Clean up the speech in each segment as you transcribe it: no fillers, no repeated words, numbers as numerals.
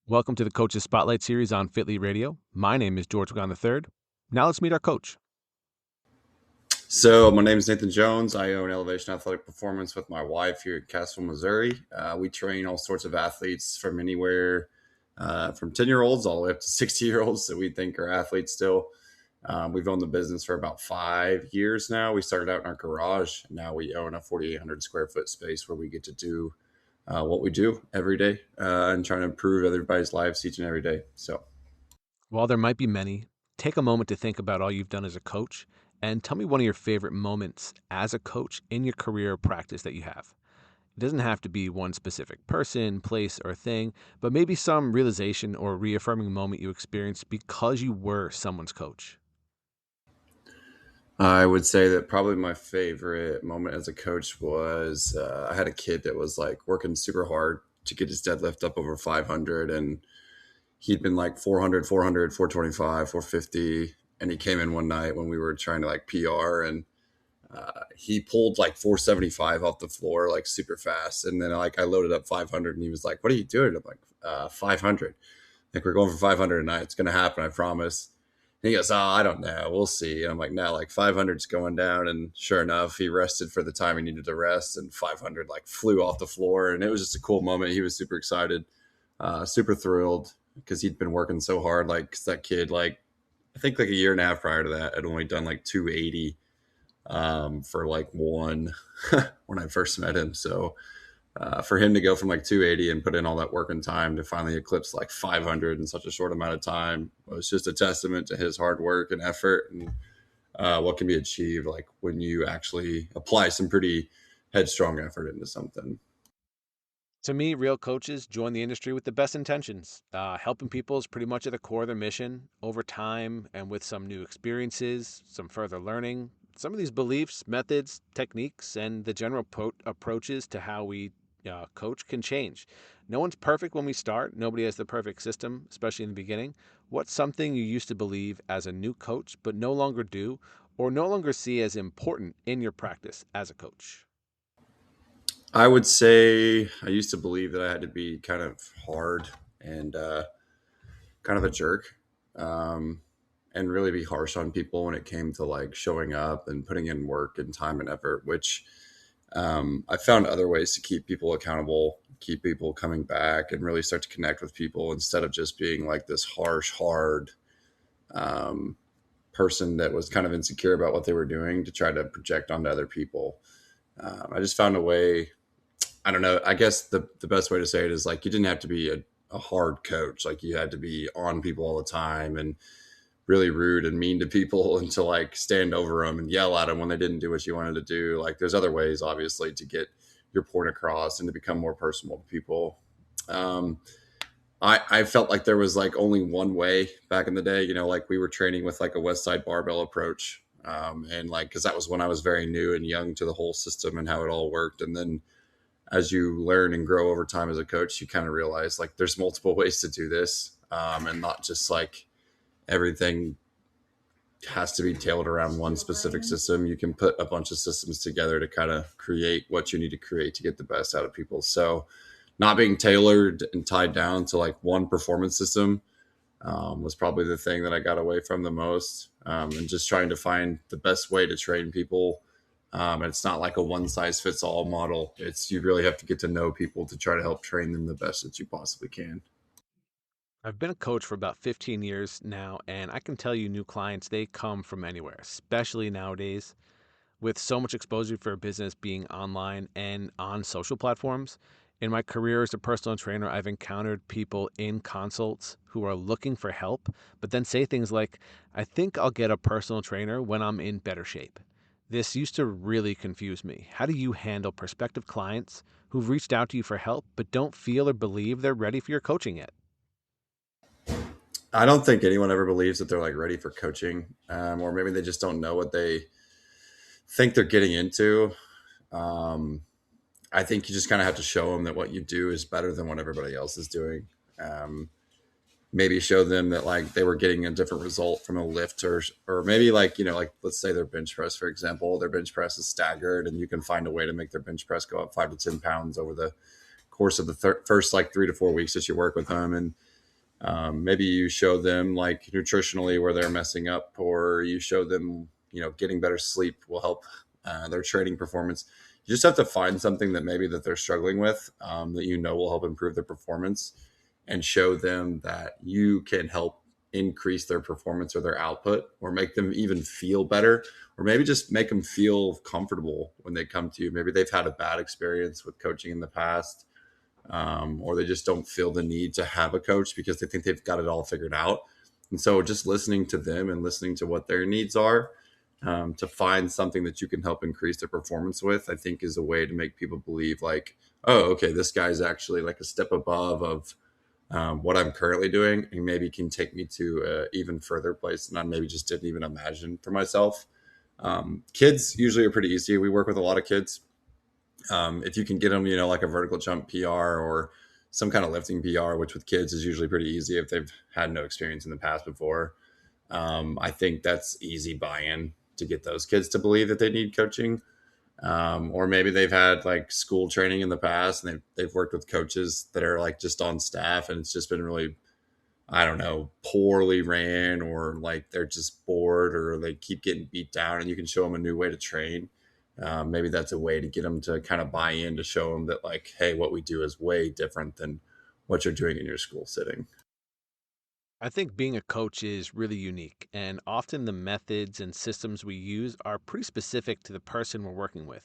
Welcome to the Coaches Spotlight series on Fitlete Radio. My name is George Wagon III. Now let's meet our coach. So my name is Nathan Jones. I own Elevation Athletic Performance with my wife here at Cassville, Missouri. We train all sorts of athletes from anywhere from 10-year-olds all the way up to 60-year-olds that we think are athletes still. We've owned the business for about 5 years now. We started out in our garage. Now we own a 4,800 square foot space where we get to do what we do every day and trying to improve everybody's lives each and every day. So, While there might be many, take a moment to think about all you've done as a coach and tell me one of your favorite moments as a coach in your career or practice that you have. It doesn't have to be one specific person, place, or thing, but maybe some realization or reaffirming moment you experienced because you were someone's coach. I would say that probably my favorite moment as a coach was I had a kid that was like working super hard to get his deadlift up over 500, and he'd been like 400, 400, 425, 450. And he came in one night when we were trying to like PR, and he pulled like 475 off the floor, like super fast. And then like I loaded up 500 and he was like, "What are you doing?" I'm like, 500. Like, we're going for 500 tonight. It's going to happen. I promise. And he goes, "Oh, I don't know. We'll see." And I'm like, "No, like 500's going down." And sure enough, he rested for the time he needed to rest, and 500 like flew off the floor. And it was just a cool moment. He was super excited, super thrilled because he'd been working so hard. Like, 'cause that kid, like, I think like a year and a half prior to that, had only done like 280 for like one when I first met him. So for him to go from like 280 and put in all that work and time to finally eclipse like 500 in such a short amount of time was just a testament to his hard work and effort, and what can be achieved like when you actually apply some pretty headstrong effort into something. To me, real coaches join the industry with the best intentions. Helping people is pretty much at the core of their mission. Over time and with some new experiences, some further learning, some of these beliefs, methods, techniques, and the general approaches to how we coach can change. No one's perfect when we start. Nobody has the perfect system, especially in the beginning. What's something you used to believe as a new coach, but no longer do, or no longer see as important in your practice as a coach? I would say I used to believe that I had to be kind of hard and kind of a jerk, um, and really be harsh on people when it came to like showing up and putting in work and time and effort, which I found other ways to keep people accountable, keep people coming back, and really start to connect with people instead of just being like this harsh, hard um, person that was kind of insecure about what they were doing to try to project onto other people. I just found a way. I don't know. I guess the best way to say it is like you didn't have to be a hard coach. Like, you had to be on people all the time and really rude and mean to people and to like stand over them and yell at them when they didn't do what you wanted to do. Like, there's other ways, obviously, to get your point across and to become more personal to people. Um, I felt like there was like only one way back in the day, like we were training with like a West Side barbell approach. And like, cause that was when I was very new and young to the whole system and how it all worked. And then as you learn and grow over time as a coach, you kind of realize like there's multiple ways to do this. And not just like everything has to be tailored around one specific system. You can put a bunch of systems together to kind of create what you need to create to get the best out of people. So not being tailored and tied down to like one performance system was probably the thing that I got away from the most. And just trying to find the best way to train people. And it's not like a one size fits all model. It's, you really have to get to know people to try to help train them the best that you possibly can. I've been a coach for about 15 years now, and I can tell you new clients, they come from anywhere, especially nowadays with so much exposure for business being online and on social platforms. In my career as a personal trainer, I've encountered people in consults who are looking for help, but then say things like, "I think I'll get a personal trainer when I'm in better shape." This used to really confuse me. How do you handle prospective clients who've reached out to you for help but don't feel or believe they're ready for your coaching yet? I don't think anyone ever believes that they're like ready for coaching, or maybe they just don't know what they think they're getting into. Um, I think you just kind of have to show them that what you do is better than what everybody else is doing. Um, Maybe show them that like they were getting a different result from a lift, or maybe like, like let's say their bench press, for example, their bench press is staggered and you can find a way to make their bench press go up 5 to 10 pounds over the course of the first like 3 to 4 weeks that you work with them. And Maybe you show them like nutritionally where they're messing up, or you show them, getting better sleep will help their training performance. You just have to find something that maybe that they're struggling with, that will help improve their performance, and show them that you can help increase their performance or their output, or make them even feel better, or maybe just make them feel comfortable when they come to you. Maybe they've had a bad experience with coaching in the past, or they just don't feel the need to have a coach because they think they've got it all figured out. And so just listening to them and listening to what their needs are, to find something that you can help increase their performance with, I think is a way to make people believe like, oh, okay, this guy's actually like a step above of what I'm currently doing, and maybe can take me to an even further place than I maybe just didn't even imagine for myself. Kids usually are pretty easy. We work with a lot of kids. If you can get them, like a vertical jump PR or some kind of lifting PR, which with kids is usually pretty easy if they've had no experience in the past before. I think that's easy buy-in to get those kids to believe that they need coaching. Or maybe they've had like school training in the past and they've worked with coaches that are like just on staff, and it's just been really, I don't know, poorly ran, or like they're just bored, or they keep getting beat down, and you can show them a new way to train. Maybe that's a way to get them to kind of buy in, to show them that like, hey, what we do is way different than what you're doing in your school sitting. I think being a coach is really unique, and often the methods and systems we use are pretty specific to the person we're working with.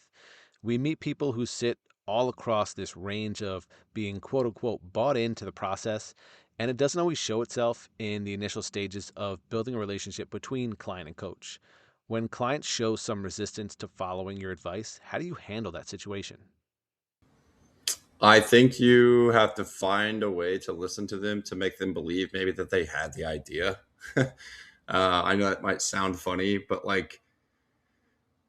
We meet people who sit all across this range of being quote unquote bought into the process, and it doesn't always show itself in the initial stages of building a relationship between client and coach. When clients show some resistance to following your advice, how do you handle that situation? I think you have to find a way to listen to them to make them believe maybe that they had the idea. I know that might sound funny, but like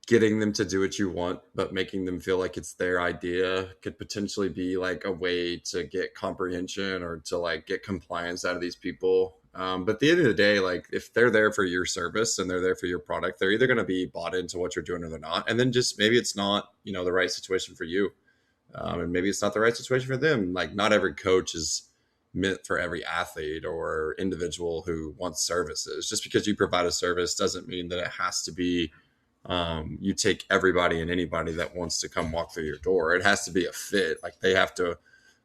getting them to do what you want, but making them feel like it's their idea could potentially be like a way to get comprehension or to like get compliance out of these people. But at the end of the day, like if they're there for your service and they're there for your product, they're either going to be bought into what you're doing or they're not. And then just maybe it's not, the right situation for you. And maybe it's not the right situation for them. Like not every coach is meant for every athlete or individual who wants services. Just because you provide a service doesn't mean that it has to be, you take everybody and anybody that wants to come walk through your door. It has to be a fit. Like they have to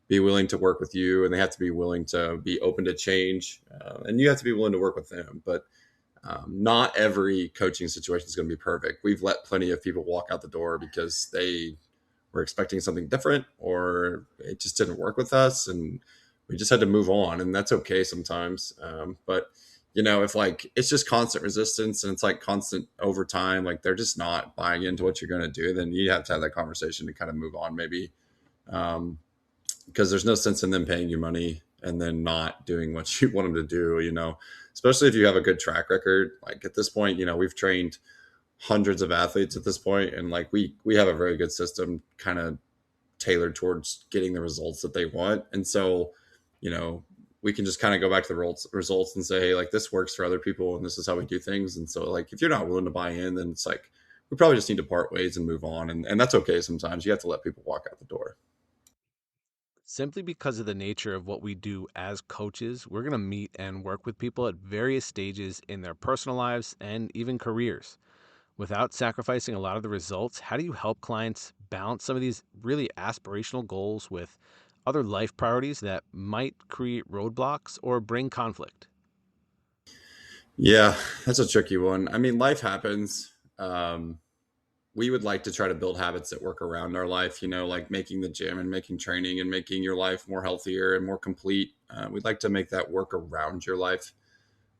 be willing to work with you, and they have to be willing to be open to change, and you have to be willing to work with them. But not every coaching situation is going to be perfect. We've let plenty of people walk out the door because they were expecting something different, or it just didn't work with us, and we just had to move on, and that's okay sometimes. But if like it's just constant resistance and it's like constant overtime, like they're just not buying into what you're going to do, then you have to have that conversation to kind of move on, maybe. um, because there's no sense in them paying you money and then not doing what you want them to do, especially if you have a good track record. Like at this point, we've trained hundreds of athletes at this point, and like we have a very good system kind of tailored towards getting the results that they want. And so, you know, we can just kind of go back to the results and say, hey, like this works for other people and this is how we do things. And so like if you're not willing to buy in, then it's like we probably just need to part ways and move on. And that's okay. Sometimes you have to let people walk out the door. Simply because of the nature of what we do as coaches, we're going to meet and work with people at various stages in their personal lives and even careers. Without sacrificing a lot of the results, how do you help clients balance some of these really aspirational goals with other life priorities that might create roadblocks or bring conflict? Yeah, that's a tricky one. I mean, life happens. We would like to try to build habits that work around our life, like making the gym and making training and making your life more healthier and more complete. We'd like to make that work around your life.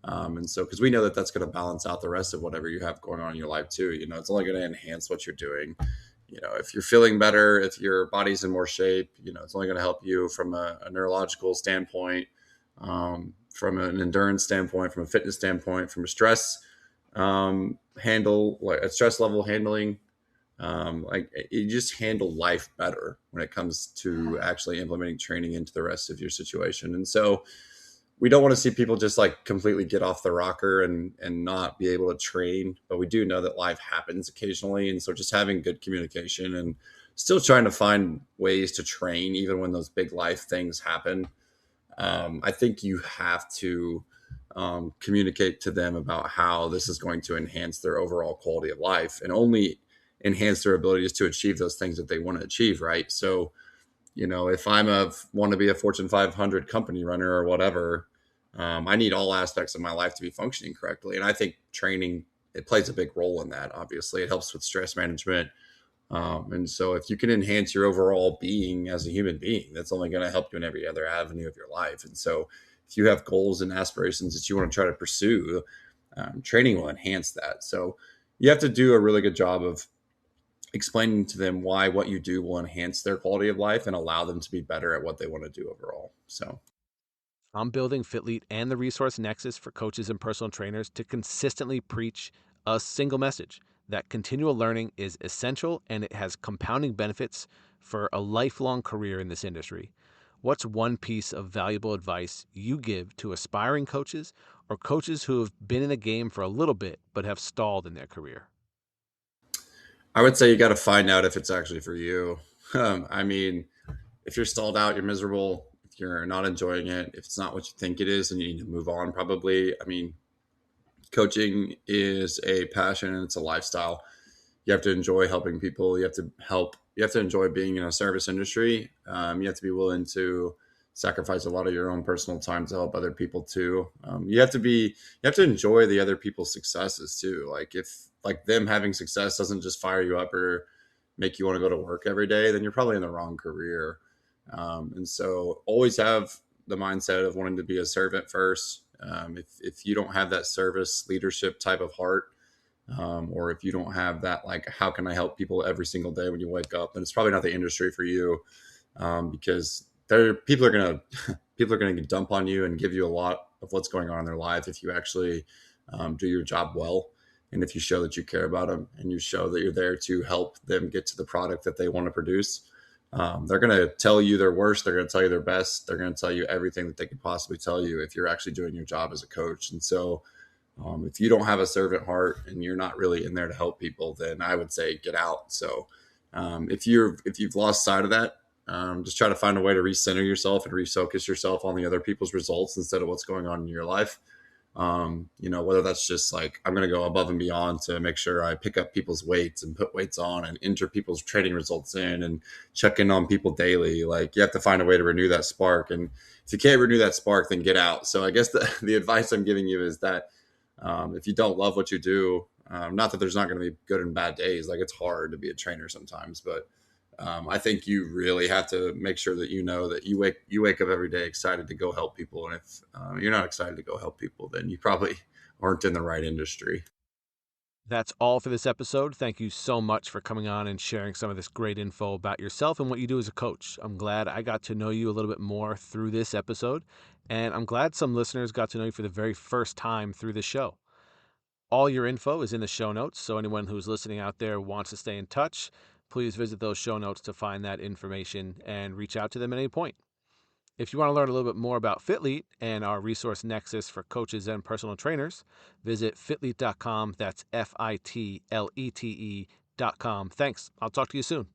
And so, because we know that that's going to balance out the rest of whatever you have going on in your life too. It's only going to enhance what you're doing. If you're feeling better, if your body's in more shape, it's only going to help you from a neurological standpoint, from an endurance standpoint, from a fitness standpoint, from a stress handle, like a stress level handling. Like you just handle life better when it comes to actually implementing training into the rest of your situation. And so we don't want to see people just like completely get off the rocker and not be able to train, but we do know that life happens occasionally. And so just having good communication and still trying to find ways to train even when those big life things happen, I think you have to communicate to them about how this is going to enhance their overall quality of life and only enhance their abilities to achieve those things that they want to achieve, right? So, if I'm want to be a Fortune 500 company runner or whatever, I need all aspects of my life to be functioning correctly. And I think training, it plays a big role in that. Obviously, it helps with stress management. And so if you can enhance your overall being as a human being, that's only going to help you in every other avenue of your life. And so if you have goals and aspirations that you want to try to pursue, training will enhance that. So you have to do a really good job of explaining to them why what you do will enhance their quality of life and allow them to be better at what they want to do overall. So I'm building Fitlete and the resource nexus for coaches and personal trainers to consistently preach a single message that continual learning is essential and it has compounding benefits for a lifelong career in this industry. What's one piece of valuable advice you give to aspiring coaches or coaches who have been in the game for a little bit but have stalled in their career? I would say you got to find out if it's actually for you. I mean, if you're stalled out, you're miserable, if you're not enjoying it, if it's not what you think it is, then you need to move on probably. I mean, coaching is a passion and it's a lifestyle. You have to enjoy helping people. You have to enjoy being in a service industry. You have to be willing to sacrifice a lot of your own personal time to help other people too. You have to enjoy the other people's successes too. Like if like them having success doesn't just fire you up or make you want to go to work every day, then you're probably in the wrong career. And so always have the mindset of wanting to be a servant first. If you don't have that service leadership type of heart, or if you don't have that, like, how can I help people every single day when you wake up, then it's probably not the industry for you, because people are gonna people are gonna dump on you and give you a lot of what's going on in their life if you actually do your job well, and if you show that you care about them and you show that you're there to help them get to the product that they want to produce. They're going to tell you their worst. They're going to tell you their best. They're going to tell you everything that they could possibly tell you if you're actually doing your job as a coach. And so, if you don't have a servant heart and you're not really in there to help people, then I would say get out. So, if you've lost sight of that, just try to find a way to recenter yourself and refocus yourself on the other people's results instead of what's going on in your life. Whether that's just like, I'm going to go above and beyond to make sure I pick up people's weights and put weights on and enter people's training results in and check in on people daily. Like, you have to find a way to renew that spark. And if you can't renew that spark, then get out. So I guess the advice I'm giving you is that, if you don't love what you do, not that there's not going to be good and bad days, like it's hard to be a trainer sometimes, but I think you really have to make sure that you know that you wake up every day excited to go help people, and if you're not excited to go help people, then you probably aren't in the right industry. That's all for this episode. Thank you so much for coming on and sharing some of this great info about yourself and what you do as a coach. I'm glad I got to know you a little bit more through this episode, and I'm glad some listeners got to know you for the very first time through the show. All your info is in the show notes, so anyone who's listening out there wants to stay in touch, please visit those show notes to find that information and reach out to them at any point. If you want to learn a little bit more about Fitlete and our resource nexus for coaches and personal trainers, visit fitlete.com. That's Fitlete.com. Thanks. I'll talk to you soon.